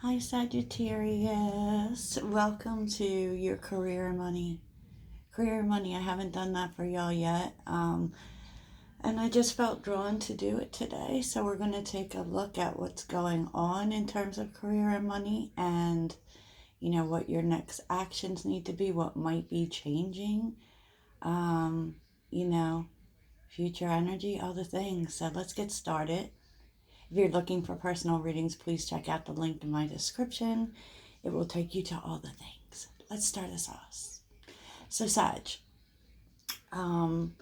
Hi Sagittarius, welcome to your career and money. Career and money, I haven't done that for y'all yet, and I just felt drawn to do it today. So we're going to take a look at what's going on in terms of career and money, and what your next actions need to be, what might be changing, um, you know, future energy, all the things. So let's get started. If you're looking for personal readings, please check out the link in my description. It will take you to all the things. Let's start this off. So, Sag, um,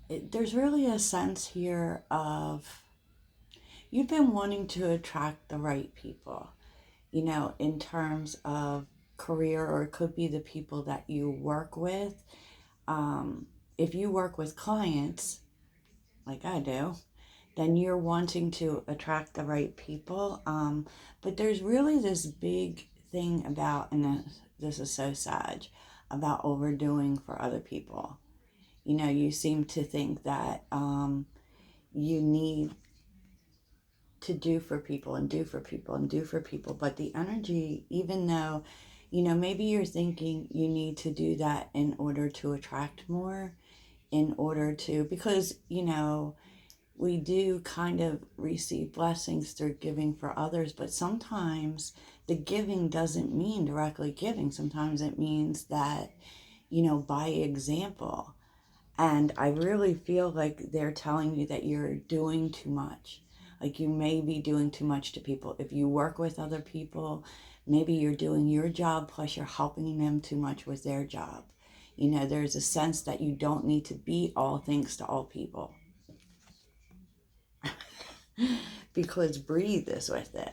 there's really a sense here of you've been wanting to attract the right people, in terms of career, or it could be the people that you work with. If you work with clients, like I do, then you're wanting to attract the right people. But there's really this big thing about, and this is so sad, about overdoing for other people. You seem to think that you need to do for people and do for people and do for people. But the energy, even though, maybe you're thinking you need to do that in order to attract more, in order to, because, we do kind of receive blessings through giving for others, but sometimes the giving doesn't mean directly giving. Sometimes it means that, by example. And I really feel like they're telling you that you're doing too much. Like you may be doing too much to people. If you work with other people, maybe you're doing your job plus you're helping them too much with their job. There's a sense that you don't need to be all things to all people. Because breathe is with it.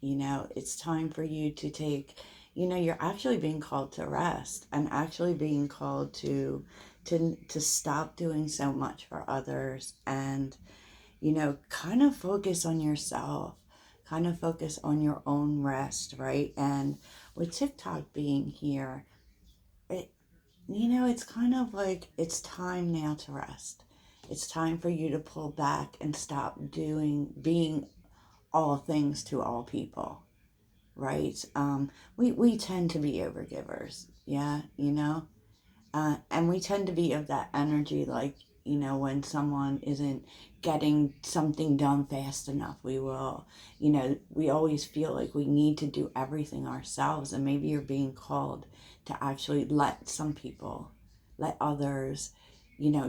It's time for you to take, you're actually being called to rest, and actually being called to stop doing so much for others, and, kind of focus on yourself, kind of focus on your own rest, right? And with TikTok being here, it's kind of like it's time now to rest. It's time for you to pull back and stop being all things to all people, right? We tend to be overgivers, yeah, and we tend to be of that energy, like, when someone isn't getting something done fast enough, we will, we always feel like we need to do everything ourselves. And maybe you're being called to actually let others,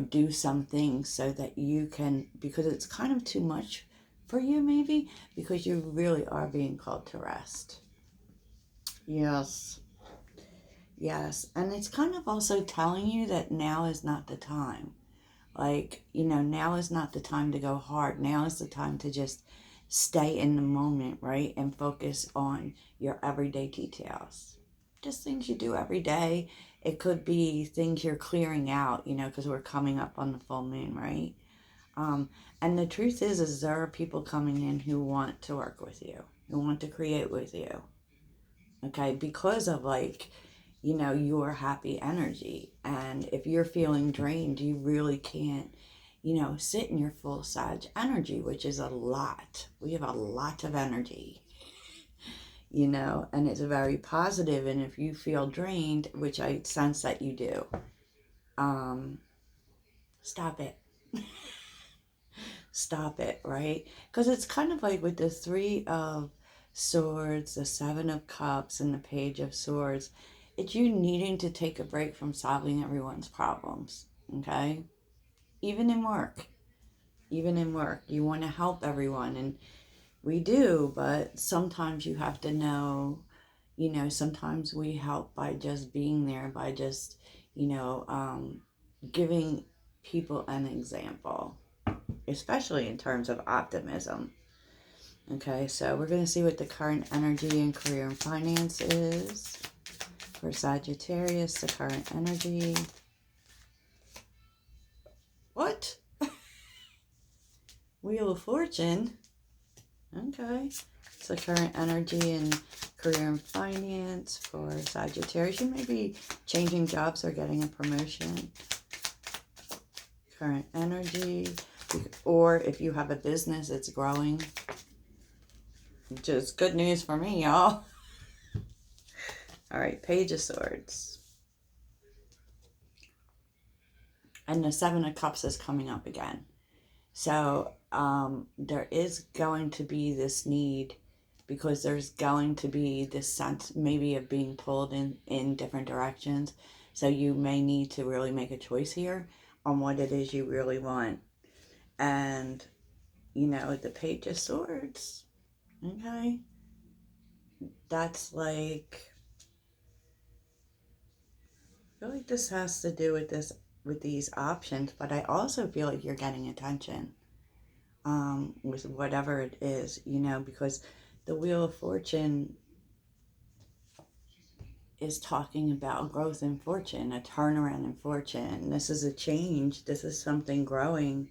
do some things so that you can, because it's kind of too much for you, maybe, because you really are being called to rest. Yes. Yes. And it's kind of also telling you that now is not the time. Like, now is not the time to go hard. Now is the time to just stay in the moment, right? And focus on your everyday details. Just things you do every day. It could be things you're clearing out, because we're coming up on the full moon, right? And the truth is there are people coming in who want to work with you, who want to create with you, okay? Because of, like, your happy energy. And if you're feeling drained, you really can't, sit in your full Sag energy, which is a lot. We have a lot of energy, and it's very positive. And if you feel drained, which I sense that you do, stop it. Stop it, right? Because it's kind of like with the Three of Swords, the Seven of Cups, and the Page of Swords, it's you needing to take a break from solving everyone's problems, okay? Even in work. Even in work, you want to help everyone, and we do, but sometimes you have to know, sometimes we help by just being there, by just, giving people an example, especially in terms of optimism. Okay, so we're going to see what the current energy in career and finance is for Sagittarius, the current energy. What? Wheel of Fortune. Okay. So current energy in career and finance for Sagittarius. You may be changing jobs or getting a promotion. Current energy. Or if you have a business, it's growing. which is good news for me, y'all. All right, Page of Swords. And the Seven of Cups is coming up again. So there is going to be this need, because there's going to be this sense maybe of being pulled in different directions. So you may need to really make a choice here on what it is you really want. And, the Page of Swords, okay? That's like, I feel like this has to do with these options, but I also feel like you're getting attention with whatever it is, because the Wheel of Fortune is talking about growth in fortune, a turnaround in fortune. This is a change. This is something growing.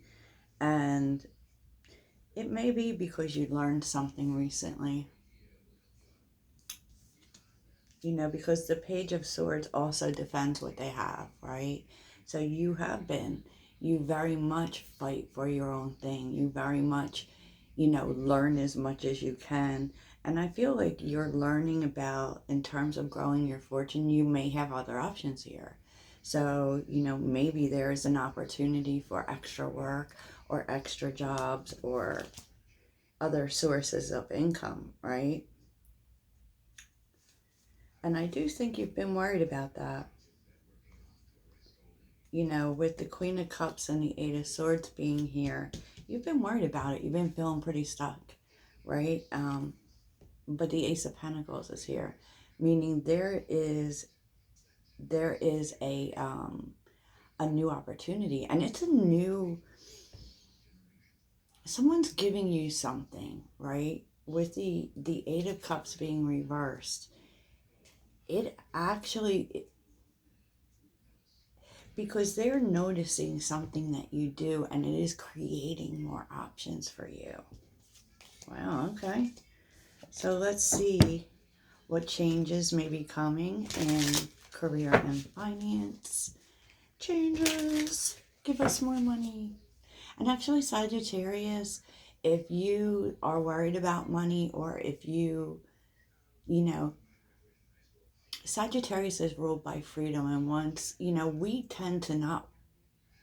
And it may be because you learned something recently. Because the Page of Swords also defends what they have, right? So you very much fight for your own thing. You very much, learn as much as you can. And I feel like you're learning about, in terms of growing your fortune, you may have other options here. So, maybe there is an opportunity for extra work or extra jobs or other sources of income, right? And I do think you've been worried about that. With the Queen of Cups and the Eight of Swords being here, you've been worried about it. You've been feeling pretty stuck, right? But the Ace of Pentacles is here, meaning there is a new opportunity, and it's someone's giving you something, right? With the Eight of Cups being reversed, it actually, because they're noticing something that you do, and it is creating more options for you. Wow, okay. So let's see what changes may be coming in career and finance. Changes. Give us more money. And actually, Sagittarius, if you are worried about money, or if Sagittarius is ruled by freedom. And once, we tend to not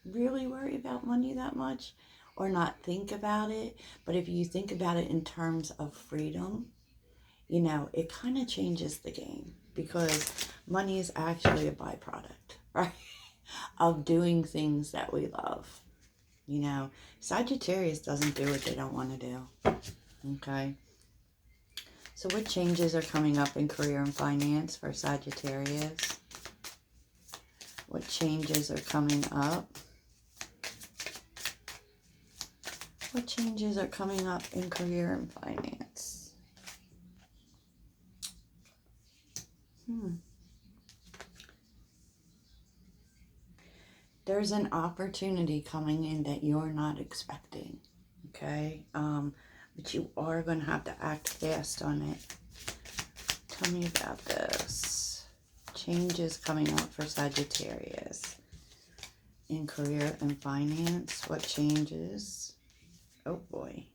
really worry about money that much or not think about it. But if you think about it in terms of freedom, it kind of changes the game, because money is actually a byproduct, right, of doing things that we love. Sagittarius doesn't do what they don't want to do. Okay. So what changes are coming up in career and finance for Sagittarius? What changes are coming up? What changes are coming up in career and finance? There's an opportunity coming in that you're not expecting, okay? But you are going to have to act fast on it. Tell me about this. Changes coming up for Sagittarius in career and finance. What changes? Oh boy.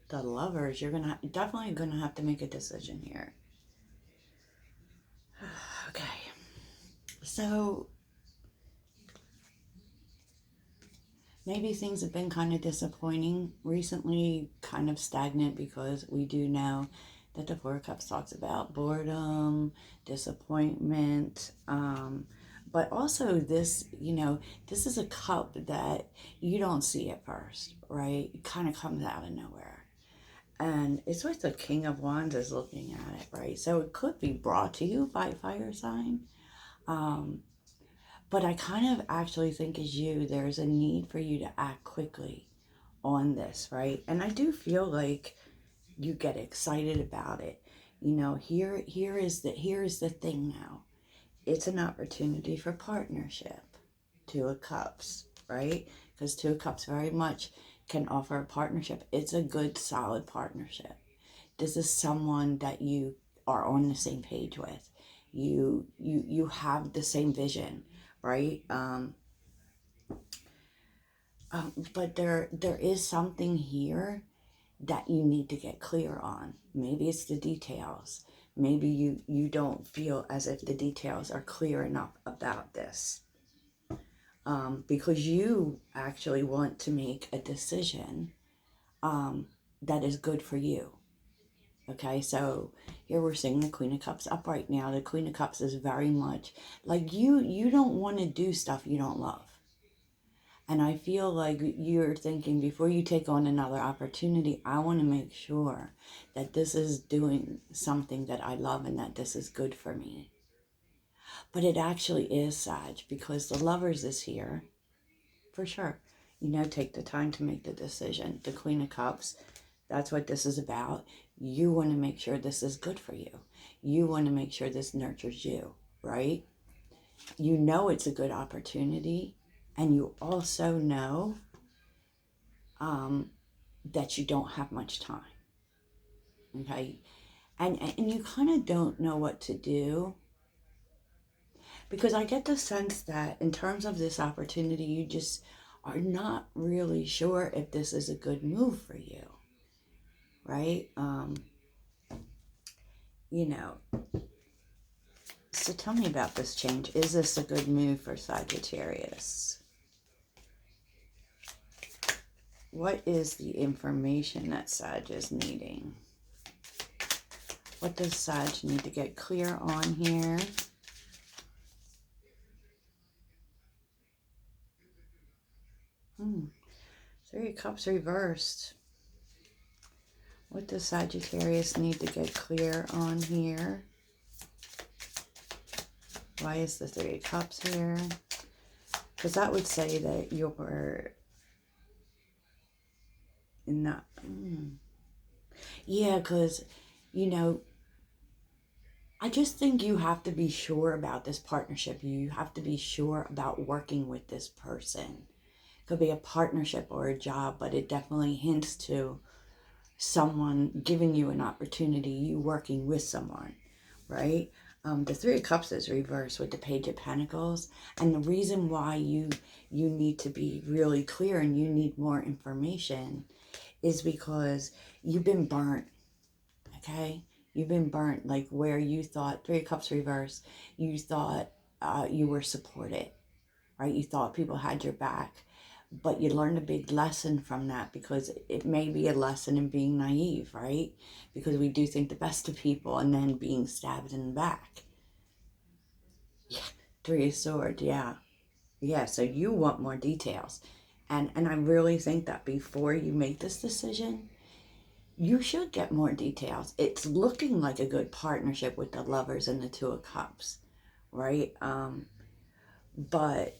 The Lovers, you're definitely gonna have to make a decision here. Okay. So maybe things have been kind of disappointing recently, kind of stagnant, because we do know that the Four of Cups talks about boredom, disappointment, but also this, this is a cup that you don't see at first, right? It kind of comes out of nowhere. And it's with the King of Wands is looking at it, right? So it could be brought to you by fire sign. But I kind of actually think as there's a need for you to act quickly on this, right? And I do feel like you get excited about it. Here is the thing now. It's an opportunity for partnership. Two of Cups, right? Because Two of Cups very much can offer a partnership. It's a good, solid partnership. This is someone that you are on the same page with. You have the same vision, right? But there is something here that you need to get clear on. Maybe it's the details. Maybe you don't feel as if the details are clear enough about this. Because you actually want to make a decision that is good for you. Okay, so here we're seeing the Queen of Cups up right now. The Queen of Cups is very much like you don't want to do stuff you don't love. And I feel like you're thinking, before you take on another opportunity, I want to make sure that this is doing something that I love and that this is good for me. But it actually is, Sag, because the Lovers is here, for sure. Take the time to make the decision. The Queen of Cups, that's what this is about. You want to make sure this is good for you. You want to make sure this nurtures you, right? You know it's a good opportunity, and you also know that you don't have much time, okay? And you kind of don't know what to do, because I get the sense that in terms of this opportunity, you just are not really sure if this is a good move for you, right? So tell me about this change. Is this a good move for Sagittarius? What is the information that Sag is needing? What does Sag need to get clear on here? Three of Cups reversed. What does Sagittarius need to get clear on here? Why is the Three of Cups here? Because that would say that you're not... Yeah, because, I just think you have to be sure about this partnership. You have to be sure about working with this person. It could be a partnership or a job, but it definitely hints to someone giving you an opportunity, you working with someone, right? The Three of Cups is reversed with the Page of Pentacles. And the reason why you need to be really clear and you need more information is because you've been burnt, okay? You've been burnt, like where you thought, Three of Cups reversed, you thought you were supported, right? You thought people had your back. But you learned a big lesson from that, because it may be a lesson in being naive, right? Because we do think the best of people and then being stabbed in the back. Yeah, Three of Swords, yeah. Yeah, so you want more details. And I really think that before you make this decision, you should get more details. It's looking like a good partnership with the Lovers and the Two of Cups, right? But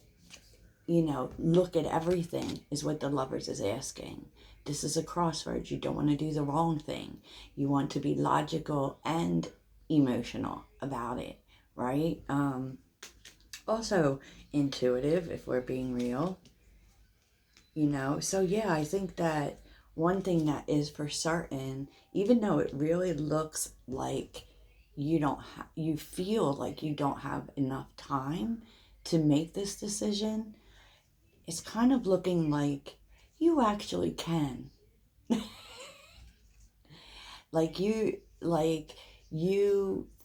look at everything is what the Lovers is asking. This is a crossroads. You don't want to do the wrong thing. You want to be logical and emotional about it, right? Also intuitive, if we're being real, So yeah, I think that one thing that is for certain, even though it really looks like you feel like you don't have enough time to make this decision, it's kind of looking like you actually can. like you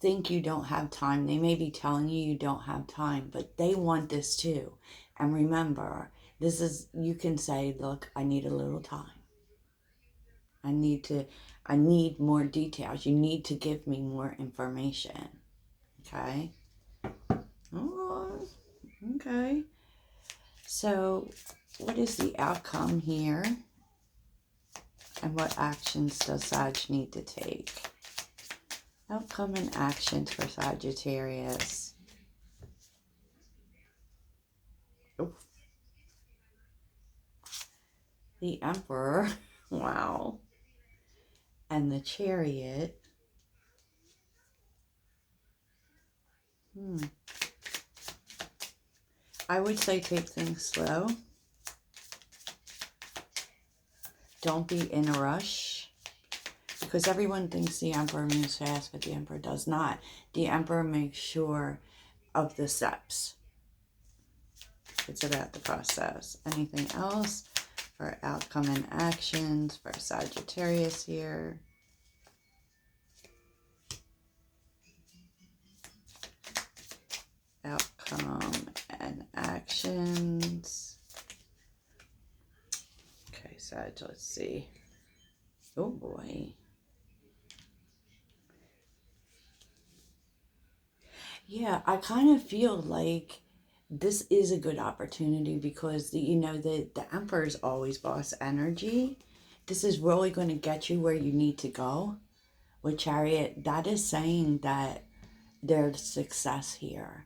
think you don't have time. They may be telling you don't have time, but they want this too. And remember, you can say, look, I need a little time. I need more details. You need to give me more information. Okay? Oh, okay. So, what is the outcome here? And what actions does Sag need to take? Outcome and actions for Sagittarius. Oof. The Emperor. Wow. And the Chariot. I would say take things slow. Don't be in a rush. Because everyone thinks the Emperor moves fast, but the Emperor does not. The Emperor makes sure of the steps. It's about the process. Anything else for outcome and actions for Sagittarius here? Outcome and actions. Okay, Sag, let's see. Oh boy. Yeah, I kind of feel like this is a good opportunity because the Emperor is always boss energy. This is really going to get you where you need to go. With Chariot, that is saying that there's success here.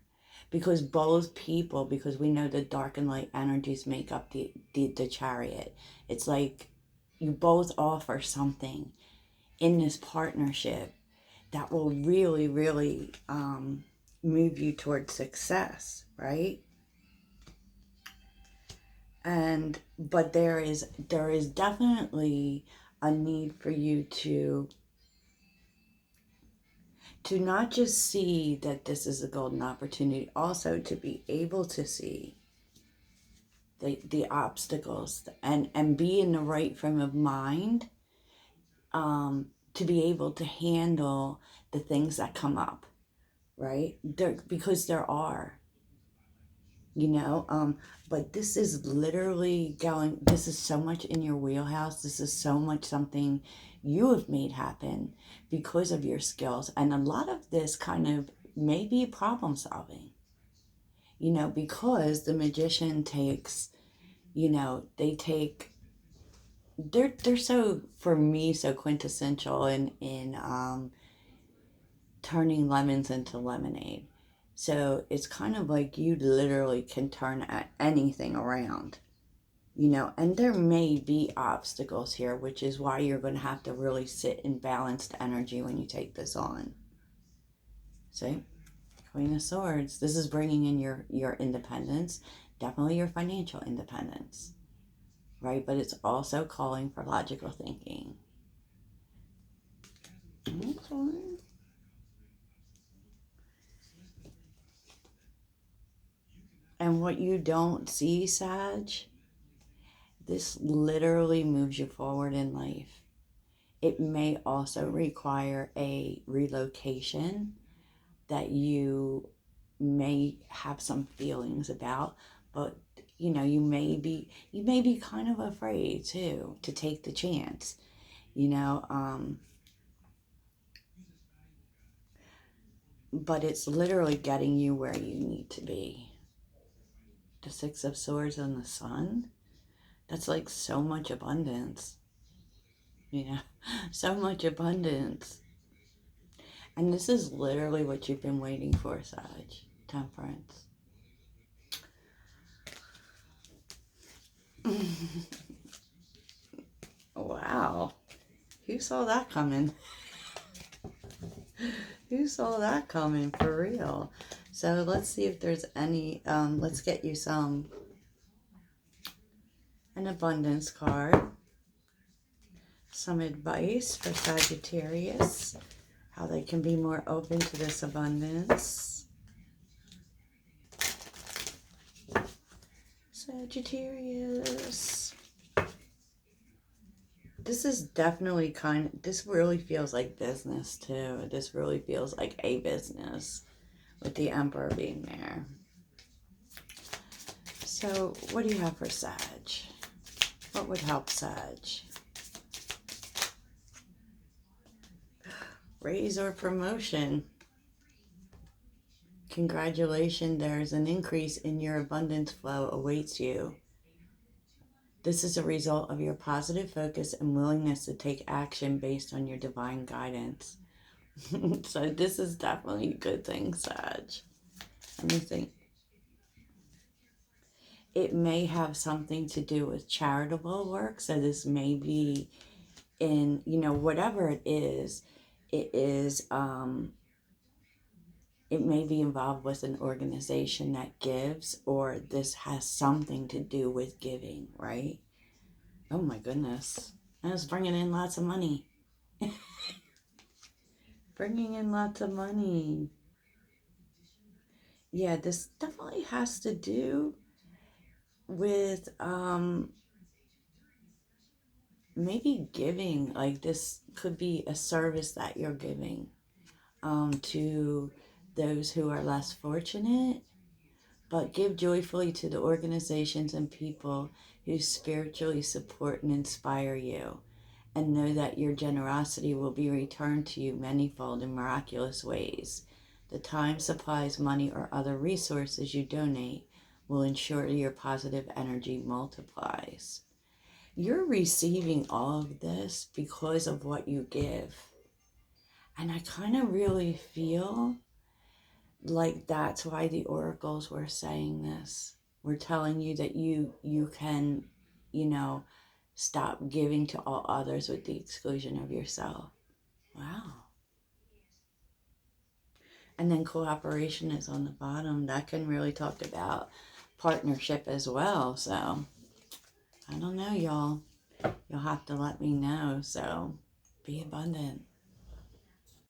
Because both people, because we know the dark and light energies make up the Chariot. It's like you both offer something in this partnership that will really, really move you towards success, right? But there is definitely a need for you to not just see that this is a golden opportunity, also to be able to see the obstacles and be in the right frame of mind to be able to handle the things that come up, right? Because there are, but this is literally this is so much in your wheelhouse. This is so much something you have made happen because of your skills. And a lot of this kind of may be problem solving, because the magician takes, they're so, for me, so quintessential in turning lemons into lemonade. So it's kind of like you literally can turn anything around, and there may be obstacles here, which is why you're going to have to really sit in balanced energy when you take this on. See? Queen of Swords. This is bringing in your independence, definitely your financial independence, right? But it's also calling for logical thinking. Okay. And what you don't see, Sag, this literally moves you forward in life. It may also require a relocation that you may have some feelings about, but you may be kind of afraid too to take the chance, but it's literally getting you where you need to be. The Six of Swords and the Sun, that's like so much abundance, so much abundance. And this is literally what you've been waiting for, Sag. Temperance. Wow. Who saw that coming? Who saw that coming, for real? So let's see if there's any, let's get you an abundance card. Some advice for Sagittarius, how they can be more open to this abundance. Sagittarius. This is definitely this really feels like business too. This really feels like a business with the Emperor being there. So what do you have for Sag? What would help Sag? Raise or promotion. Congratulations, there's an increase in your abundance flow awaits you. This is a result of your positive focus and willingness to take action based on your divine guidance. So this is definitely a good thing, Sag. Let me think. It may have something to do with charitable work. So this may be in, whatever it is, it may be involved with an organization that gives, or this has something to do with giving, right? Oh my goodness. And it's bringing in lots of money. Bringing in lots of money. Yeah, this definitely has to do, with maybe giving, like this could be a service that you're giving to those who are less fortunate, but give joyfully to the organizations and people who spiritually support and inspire you, and know that your generosity will be returned to you manifold in miraculous ways. The time, supplies, money, or other resources you donate will ensure your positive energy multiplies. You're receiving all of this because of what you give. And I kind of really feel like that's why the oracles were saying this. We're telling you that you can, you know, stop giving to all others with the exclusion of yourself. Wow. And then cooperation is on the bottom. That can really talk about partnership as well. So I don't know, y'all. You'll have to let me know. So be abundant.